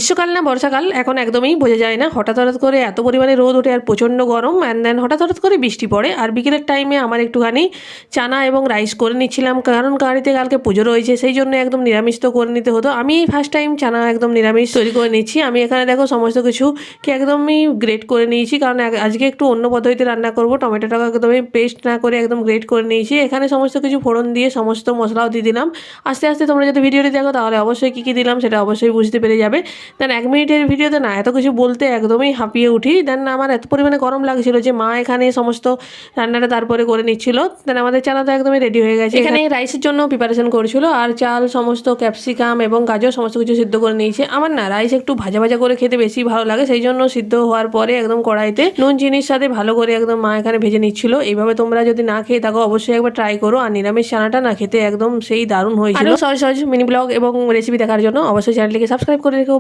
গ্রীষ্মকাল না বর্ষাকাল এখন একদমই বোঝা যায় না। হঠাৎ হঠাৎ করে এত পরিমাণে রোদ ওঠে আর প্রচণ্ড গরম, অ্যান্ড দেন হঠাৎ হঠাৎ করে বৃষ্টি পড়ে। আর বিকেলের টাইমে আমার একটুখানি চানা এবং রাইস করে নিচ্ছিলাম, কারণ গাড়িতে কালকে পুজো রয়েছে, সেই জন্য একদম নিরামিষ তো করে নিতে হতো। আমি ফার্স্ট টাইম চানা একদম নিরামিষ তৈরি করে নিচ্ছি। আমি এখানে দেখো সমস্ত কিছুকে একদমই গ্রেট করে নিয়েছি, কারণ আজকে একটু অন্য পদ্ধতিতে রান্না করব। টমেটোটাকে একদমই পেস্ট না করে একদম গ্রেট করে নিয়েছি। এখানে সমস্ত কিছু ফোড়ন দিয়ে সমস্ত মশলাও দিয়ে দিলাম। আস্তে আস্তে তোমরা যদি ভিডিওটি দেখো তাহলে অবশ্যই কী কী দিলাম সেটা অবশ্যই বুঝতে পেরে যাবে। দেন 1 মিনিটের ভিডিওতে না এত কিছু বলতে একদমই হাঁপিয়ে উঠি। দেন আমার এত পরিমাণে গরম লাগছিল যে মা এখানে সমস্ত রান্নাটা তারপরে করে নিচ্ছিল। দেন আমাদের চানা তো একদমই রেডি হয়ে গেছে। এখানে রাইসের জন্য প্রিপারেশন করছিল, আর চাল সমস্ত ক্যাপসিকাম এবং গাজর সমস্ত কিছু সিদ্ধ করে নিয়েছে। আমার না রাইস একটু ভাজা ভাজা করে খেতে বেশি ভালো লাগে, সেই জন্য সিদ্ধ হওয়ার পরে একদম কড়াইতে নুন চিনির সাথে ভালো করে একদম মা এখানে ভেজে নিচ্ছিল। এইভাবে তোমরা যদি না খেয়ে থাকো অবশ্যই একবার ট্রাই করো। আর নিরামিষ চানাটা না খেতে একদম সেই দারুণ হয়েছিল। সহজ সহজ মিনি ব্লগ এবং রেসিপি দেখার জন্য অবশ্যই চ্যানেলটিকে সাবস্ক্রাইব করে রেখো।